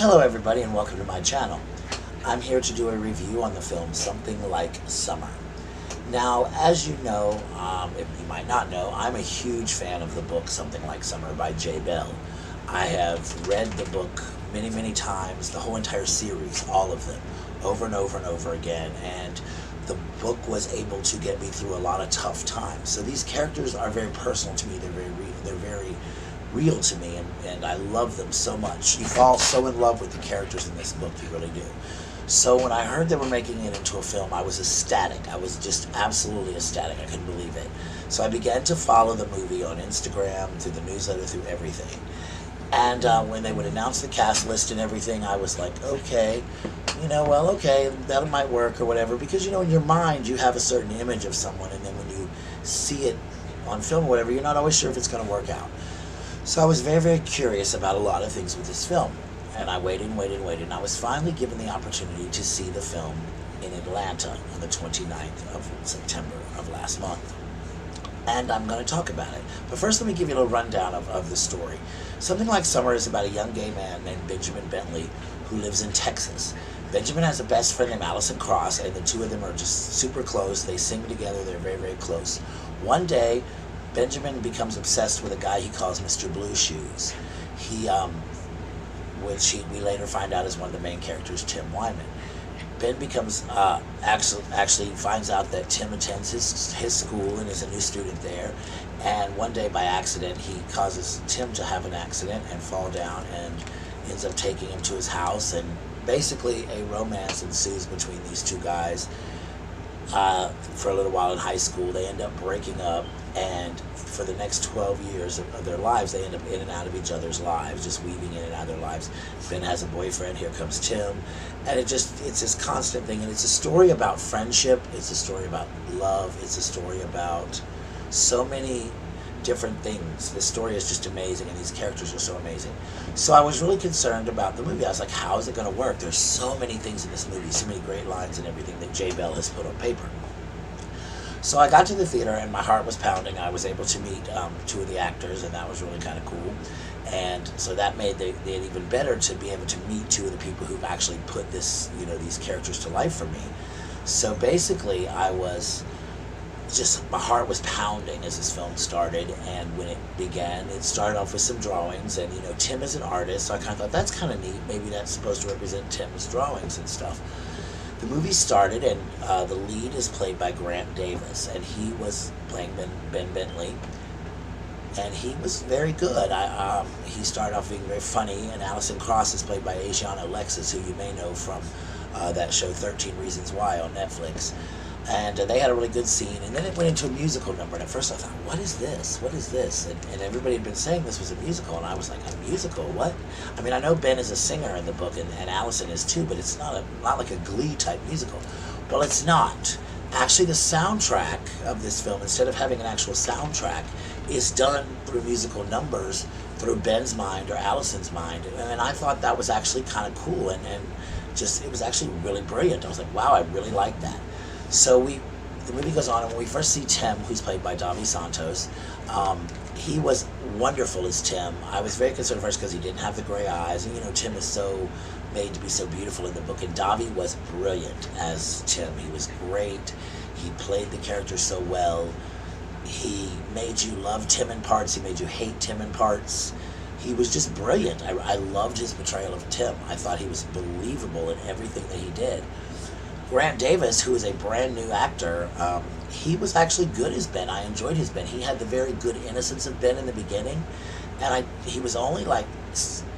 Hello everybody and welcome to my channel. I'm here to do a review on the film Something Like Summer. Now, as you know, if you might not know, I'm a huge fan of the book Something Like Summer by J. Bell. I have read the book many, many times, the whole entire series, all of them, over and over and over again, and the book was able to get me through a lot of tough times. So these characters are very personal to me, they're very real to me, and I love them so much. You fall so in love with the characters in this book, you really do. So when I heard they were making it into a film, I was ecstatic. I was just absolutely ecstatic. I couldn't believe it. So I began to follow the movie on Instagram, through the newsletter, through everything. And when they would announce the cast list and everything, I was like, okay, okay, that might work or whatever. Because, in your mind, you have a certain image of someone, and then when you see it on film or whatever, you're not always sure if it's going to work out. So I was very, very curious about a lot of things with this film. And I waited and waited and waited. And I was finally given the opportunity to see the film in Atlanta on the 29th of September of last month. And I'm going to talk about it. But first, let me give you a little rundown of the story. Something Like Summer is about a young gay man named Benjamin Bentley who lives in Texas. Benjamin has a best friend named Allison Cross, and the two of them are just super close. They sing together. They're very, very close. One day, Benjamin becomes obsessed with a guy he calls Mr. Blue Shoes. Which we later find out is one of the main characters, Tim Wyman. Ben becomes actually finds out that Tim attends his school and is a new student there. And one day, by accident, he causes Tim to have an accident and fall down, and ends up taking him to his house. And basically, a romance ensues between these two guys. For a little while in high school, they end up breaking up, and for the next 12 years of their lives, they end up in and out of each other's lives, just weaving in and out of their lives. Ben has a boyfriend, here comes Tim, and it's this constant thing, and it's a story about friendship, it's a story about love, it's a story about so many different things. The story is just amazing, and these characters are so amazing. So I was really concerned about the movie. I was like, how is it going to work? There's so many things in this movie, so many great lines and everything that J. Bell has put on paper. So I got to the theater, and my heart was pounding. I was able to meet two of the actors, and that was really kind of cool. And so that made it even better to be able to meet two of the people who've actually put this, these characters to life for me. So basically, my heart was pounding as this film started, and when it began, it started off with some drawings, and Tim is an artist, so I kind of thought, that's kind of neat, maybe that's supposed to represent Tim's drawings and stuff. The movie started, and the lead is played by Grant Davis, and he was playing Ben Bentley, and he was very good. He started off being very funny, and Allison Cross is played by Asiana Alexis, who you may know from that show 13 Reasons Why on Netflix. And they had a really good scene, and then it went into a musical number, and at first I thought, what is this? What is this? And everybody had been saying this was a musical, and I was like, a musical? What? I mean, I know Ben is a singer in the book, and Allison is too, but it's not like a Glee-type musical. Well, it's not. Actually, the soundtrack of this film, instead of having an actual soundtrack, is done through musical numbers, through Ben's mind or Allison's mind, and I thought that was actually kind of cool, and it was actually really brilliant. I was like, wow, I really like that. So the movie goes on, and when we first see Tim, who's played by Davi Santos, he was wonderful as Tim. I was very concerned at first because he didn't have the gray eyes, and Tim is so made to be so beautiful in the book, and Davi was brilliant as Tim. He was great. He played the character so well. He made you love Tim in parts. He made you hate Tim in parts. He was just brilliant. I loved his portrayal of Tim. I thought he was believable in everything that he did. Grant Davis, who is a brand new actor, he was actually good as Ben. I enjoyed his Ben. He had the very good innocence of Ben in the beginning, and he was only like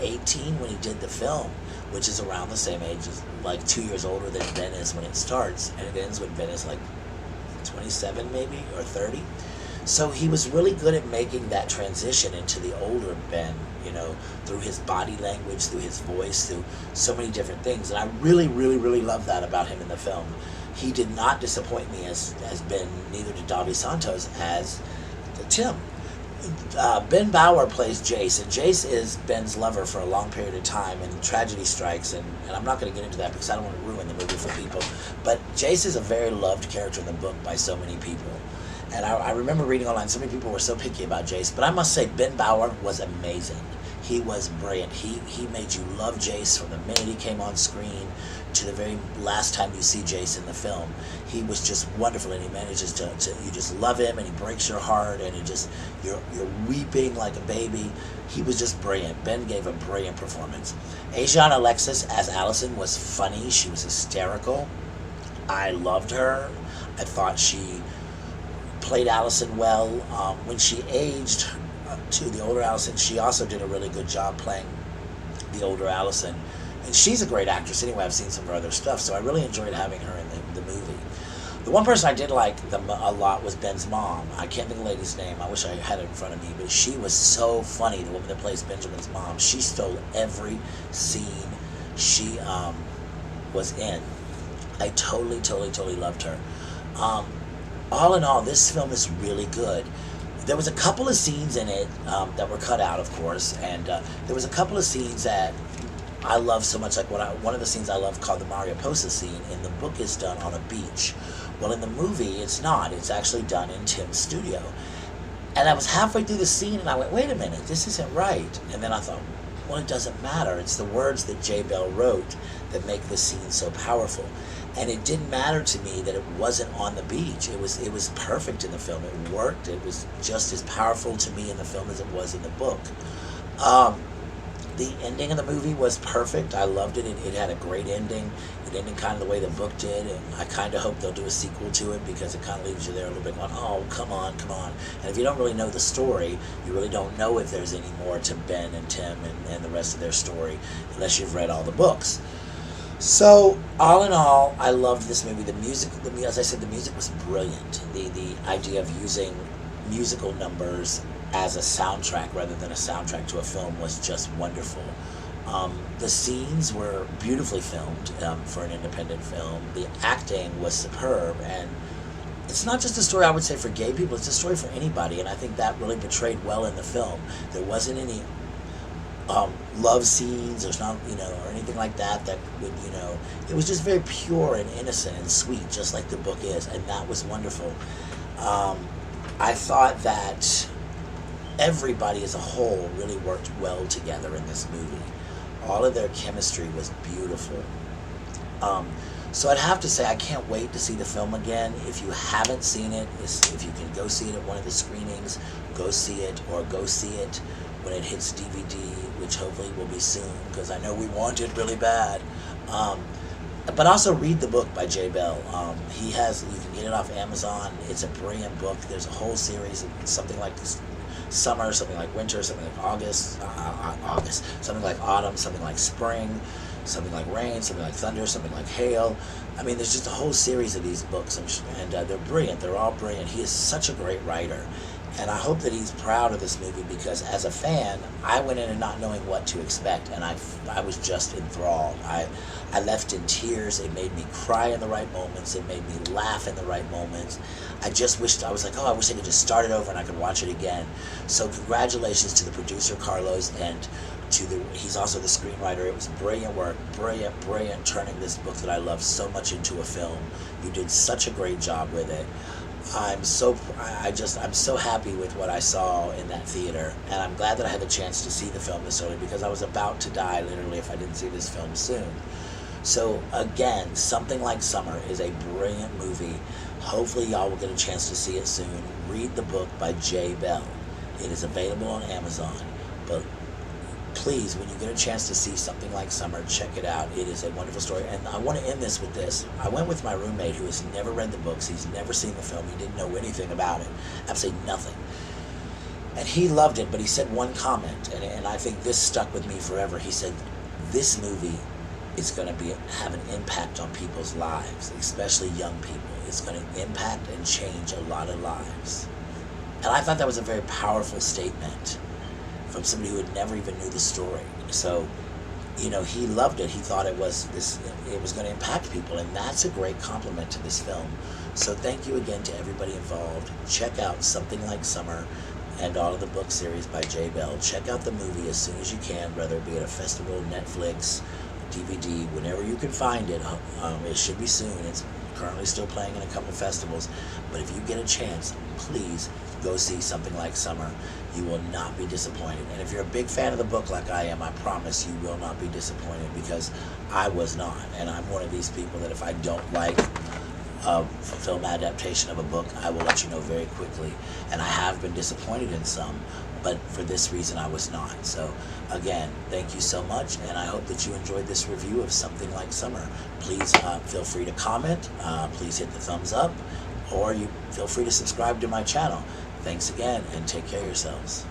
18 when he did the film, which is around the same age, as like 2 years older than Ben is when it starts, and it ends when Ben is like 27 maybe, or 30. So he was really good at making that transition into the older Ben, through his body language, through his voice, through so many different things. And I really, really, really love that about him in the film. He did not disappoint me as Ben, neither did Davi Santos as Tim. Ben Bauer plays Jace, and Jace is Ben's lover for a long period of time, and tragedy strikes, and I'm not going to get into that because I don't want to ruin the movie for people, but Jace is a very loved character in the book by so many people. And I remember reading online, so many people were so picky about Jace, but I must say Ben Bauer was amazing. He was brilliant. He made you love Jace from the minute he came on screen to the very last time you see Jace in the film. He was just wonderful, and he manages to you just love him, and he breaks your heart, and you're weeping like a baby. He was just brilliant. Ben gave a brilliant performance. Asiana Alexis as Allison was funny. She was hysterical. I loved her. I thought she played Allison well. When she aged to the older Allison, she also did a really good job playing the older Allison. And she's a great actress anyway. I've seen some of her other stuff, so I really enjoyed having her in the movie. The one person I did like a lot was Ben's mom. I can't think of the lady's name. I wish I had it in front of me, but she was so funny, the woman that plays Benjamin's mom. She stole every scene she was in. I totally loved her. All in all, this film is really good. There was a couple of scenes in it that were cut out, of course, and there was a couple of scenes that I love so much. Like one of the scenes I love called the Mariposa scene in the book is done on a beach. Well, in the movie, it's not. It's actually done in Tim's studio. And I was halfway through the scene, and I went, wait a minute, this isn't right. And then I thought, well, it doesn't matter. It's the words that J. Bell wrote that make the scene so powerful. And it didn't matter to me that it wasn't on the beach. It was perfect in the film. It worked. It was just as powerful to me in the film as it was in the book. The ending of the movie was perfect. I loved it. It had a great ending. It ended kind of the way the book did, and I kind of hope they'll do a sequel to it because it kind of leaves you there a little bit going, oh, come on. And if you don't really know the story, you really don't know if there's any more to Ben and Tim and the rest of their story unless you've read all the books. So, all in all, I loved this movie. The music, as I said, the music was brilliant. The idea of using musical numbers as a soundtrack rather than a soundtrack to a film was just wonderful. The scenes were beautifully filmed for an independent film. The acting was superb, and it's not just a story, I would say, for gay people. It's a story for anybody, and I think that really portrayed well in the film. There wasn't any love scenes or not, or anything like that would, it was just very pure and innocent and sweet, just like the book is, and that was wonderful. I thought that everybody as a whole really worked well together in this movie. All of their chemistry was beautiful. So I'd have to say I can't wait to see the film again. If you haven't seen it, if you can go see it at one of the screenings, go see it, or go see it when it hits DVD, which hopefully will be soon, because I know we want it really bad. But also read the book by J. Bell. You can get it off Amazon. It's a brilliant book. There's a whole series, something like summer, something like winter, something like August, something like autumn, something like spring, something like rain, something like thunder, something like hail. I mean, there's just a whole series of these books, and they're brilliant. They're all brilliant. He is such a great writer, and I hope that he's proud of this movie, because as a fan, I went in and not knowing what to expect, and I was just enthralled. I left in tears. It made me cry in the right moments. It made me laugh in the right moments. I was like, I wish I could just start it over and I could watch it again. So congratulations to the producer, Carlos, and he's also the screenwriter. It was brilliant work, brilliant turning this book that I love so much into a film. You did such a great job with it. I'm so happy with what I saw in that theater, and I'm glad that I had the chance to see the film this early, because I was about to die literally if I didn't see this film soon. So again, Something Like Summer is a brilliant movie. Hopefully y'all will get a chance to see it soon. Read the book by J. Bell. It is available on Amazon, but please, when you get a chance to see Something Like Summer, check it out. It is a wonderful story. And I want to end this with this. I went with my roommate who has never read the books. He's never seen the film. He didn't know anything about it. Absolutely nothing. And he loved it, but he said one comment, and I think this stuck with me forever. He said, this movie is going to have an impact on people's lives, especially young people. It's going to impact and change a lot of lives. And I thought that was a very powerful statement from somebody who had never even knew the story. So, he loved it. He thought it was going to impact people, and that's a great compliment to this film. So thank you again to everybody involved. Check out Something Like Summer and all of the book series by J. Bell. Check out the movie as soon as you can, whether it be at a festival, Netflix, DVD, whenever you can find it. It should be soon. It's currently still playing in a couple festivals, but if you get a chance, please go see Something Like Summer. You will not be disappointed. And if you're a big fan of the book like I am, I promise you will not be disappointed, because I was not. And I'm one of these people that if I don't like a film adaptation of a book, I will let you know very quickly. And I have been disappointed in some, but for this reason I was not. So again, thank you so much, and I hope that you enjoyed this review of Something Like Summer. Please feel free to comment, please hit the thumbs up, or you feel free to subscribe to my channel. Thanks again, and take care of yourselves.